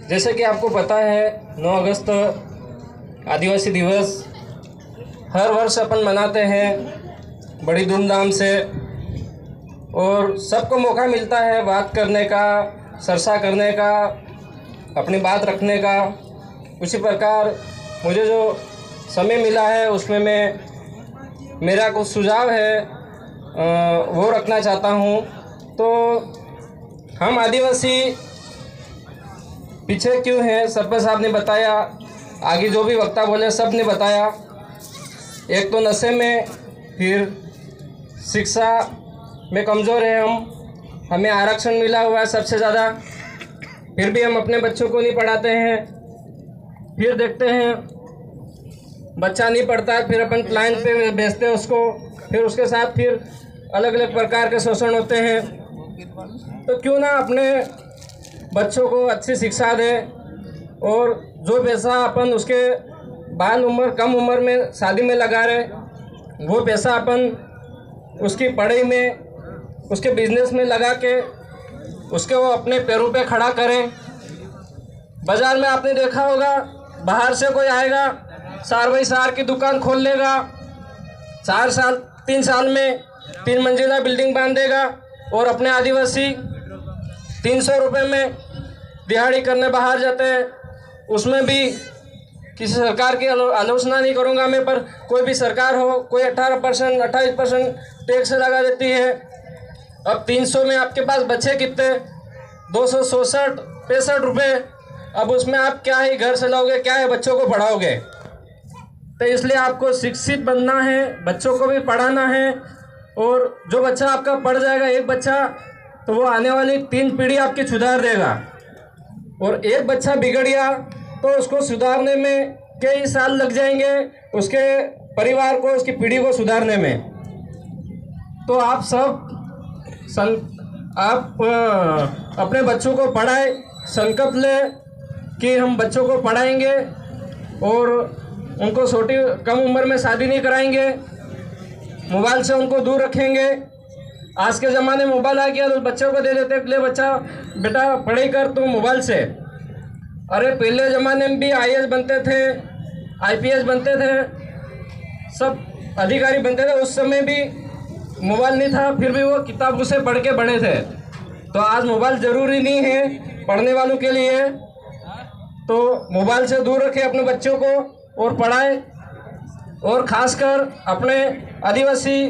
जैसे कि आपको पता है 9 अगस्त आदिवासी दिवस हर वर्ष अपन मनाते हैं बड़ी धूमधाम से, और सबको मौका मिलता है बात करने का, चर्चा करने का, अपनी बात रखने का। उसी प्रकार मुझे जो समय मिला है उसमें मेरा कुछ सुझाव है वो रखना चाहता हूँ। तो हम आदिवासी पीछे क्यों हैं, सरपंच साहब ने बताया, आगे जो भी वक्ता बोले सब ने बताया। एक तो नशे में, फिर शिक्षा में कमज़ोर है हमें आरक्षण मिला हुआ है सबसे ज़्यादा, फिर भी हम अपने बच्चों को नहीं पढ़ाते हैं। फिर देखते हैं बच्चा नहीं पढ़ता है, फिर अपन लाइन पे भेजते हैं उसको, फिर उसके साथ फिर अलग अलग प्रकार के शोषण होते हैं। तो क्यों ना अपने बच्चों को अच्छी शिक्षा दें, और जो पैसा अपन उसके कम उम्र में शादी में लगा रहे, वो पैसा अपन उसकी पढ़ाई में, उसके बिजनेस में लगा के उसके वो अपने पैरों पे खड़ा करें। बाज़ार में आपने देखा होगा, बाहर से कोई आएगा, सार भाई सार की दुकान खोल लेगा, 3 साल में 3 मंजिला बिल्डिंग बांधेगा, और अपने आदिवासी 300 रुपये में दिहाड़ी करने बाहर जाते हैं। उसमें भी किसी सरकार की आलोचना नहीं करूंगा मैं, पर कोई भी सरकार हो, कोई 18% 28% टैक्स लगा देती है। अब 300 में आपके पास बचे कितने, 266 रुपये। अब उसमें आप क्या ही घर चलाओगे, क्या है बच्चों को पढ़ाओगे। तो इसलिए आपको शिक्षित बनना है, बच्चों को भी पढ़ाना है, और जो बच्चा आपका पढ़ जाएगा, एक बच्चा, तो वो आने वाली 3 पीढ़ी आपकी सुधार देगा। और एक बच्चा बिगड़ गया तो उसको सुधारने में कई साल लग जाएंगे, उसके परिवार को, उसकी पीढ़ी को सुधारने में। तो आप सब अपने बच्चों को पढ़ाएं, संकल्प लें कि हम बच्चों को पढ़ाएंगे और उनको कम उम्र में शादी नहीं कराएंगे, मोबाइल से उनको दूर रखेंगे। आज के ज़माने में मोबाइल आ गया तो बच्चों को दे देते, ले बच्चा बेटा पढ़ाई कर तू मोबाइल से। अरे पहले ज़माने में भी IAS बनते थे, IPS बनते थे, सब अधिकारी बनते थे, उस समय भी मोबाइल नहीं था, फिर भी वो किताबों से पढ़ के बड़े थे। तो आज मोबाइल ज़रूरी नहीं है पढ़ने वालों के लिए, तो मोबाइल से दूर रखें अपने बच्चों को और पढ़ाएं। और ख़ासकर अपने आदिवासी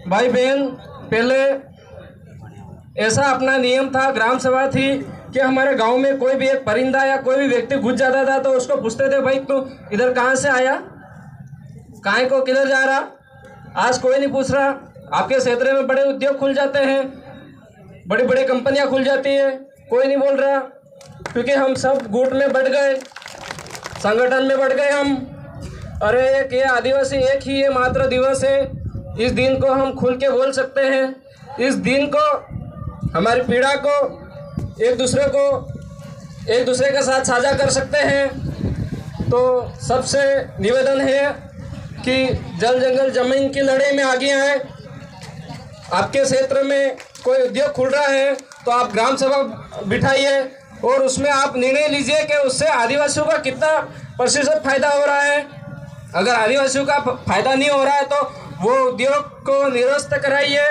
भाई बहन, पहले ऐसा अपना नियम था, ग्राम सभा थी कि हमारे गांव में कोई भी एक परिंदा या कोई भी व्यक्ति घुस जाता था तो उसको पूछते थे, भाई तू इधर कहाँ से आया, कहाँ को किधर जा रहा। आज कोई नहीं पूछ रहा। आपके क्षेत्र में बड़े उद्योग खुल जाते हैं, बड़ी बड़ी कंपनियां खुल जाती है, कोई नहीं बोल रहा, क्योंकि हम सब गुट में बढ़ गए, संगठन में बढ़ गए हम। अरे एक ये आदिवासी एक ही ये मात्र दिवस है, इस दिन को हम खुल के बोल सकते हैं, इस दिन को हमारी पीड़ा को एक दूसरे के साथ साझा कर सकते हैं। तो सबसे निवेदन है कि जल जंगल जमीन की लड़ाई में आगे आए। आपके क्षेत्र में कोई उद्योग खुल रहा है तो आप ग्राम सभा बिठाइए और उसमें आप निर्णय लीजिए कि उससे आदिवासियों का कितना % फायदा हो रहा है। अगर आदिवासियों का फायदा नहीं हो रहा है तो वो उद्योग को निरस्त कराइए।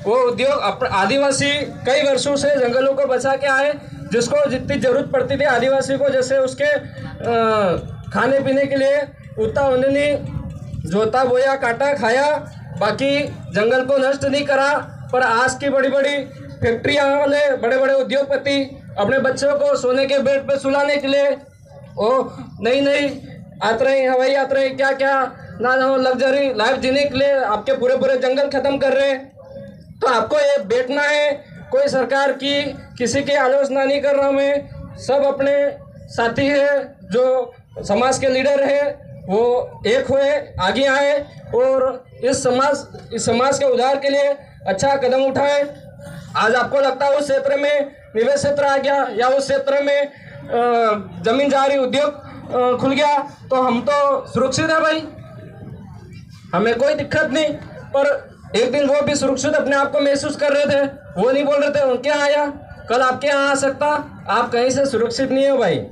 वो उद्योग आदिवासी कई वर्षों से जंगलों को बचा के आए, जिसको जितनी ज़रूरत पड़ती थी आदिवासी को, जैसे उसके खाने पीने के लिए उतना उन्होंने जोता बोया काटा खाया, बाकी जंगल को नष्ट नहीं करा। पर आज की बड़ी बड़ी फैक्ट्रियाँ वाले बड़े बड़े उद्योगपति अपने बच्चों को सोने के बेड पे सुलाने के लिए वो नई यात्राएं, हवाई यात्राएं, क्या क्या ना लग्जरी लाइफ जीने के लिए आपके पूरे जंगल खत्म कर रहे हैं। तो आपको ये बैठना है, कोई सरकार की किसी की आलोचना नहीं कर रहा हूँ मैं, सब अपने साथी है, जो समाज के लीडर है वो एक हुए, आगे आए और इस समाज के उद्धार के लिए अच्छा कदम उठाए। आज आपको लगता है उस क्षेत्र में निवेश क्षेत्र आ गया या उस क्षेत्र में जमीन जारी उद्योग खुल गया तो हम तो सुरक्षित है भाई, हमें कोई दिक्कत नहीं। पर एक दिन वो भी सुरक्षित अपने आप को महसूस कर रहे थे, वो नहीं बोल रहे थे, उनके आया कल आपके यहाँ आ सकता, आप कहीं से सुरक्षित नहीं हो भाई।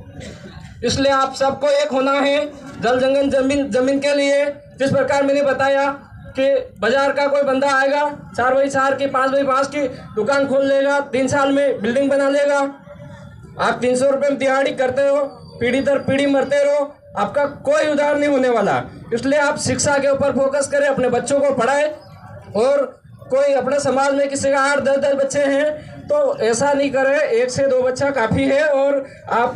इसलिए आप सबको एक होना है जल जंगल जमीन के लिए। जिस प्रकार मैंने बताया कि बाजार का कोई बंदा आएगा 4x4 की 5x5 की दुकान खोल लेगा, 3 साल में बिल्डिंग बना लेगा। आप 300 रुपये में दिहाड़ी करते हो, पीढ़ी दर पीढ़ी मरते रहो, आपका कोई उद्धार नहीं होने वाला। इसलिए आप शिक्षा के ऊपर फोकस करें, अपने बच्चों को पढ़ाएं। और कोई अपने समाज में किसी का 8-10 बच्चे हैं तो ऐसा नहीं करें, 1 से 2 बच्चा काफ़ी है। और आप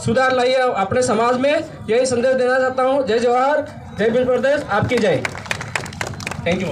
सुधार लाइए अपने समाज में, यही संदेश देना चाहता हूँ। जय जवाहर, जय भील प्रदेश, आपकी जय। Thank you.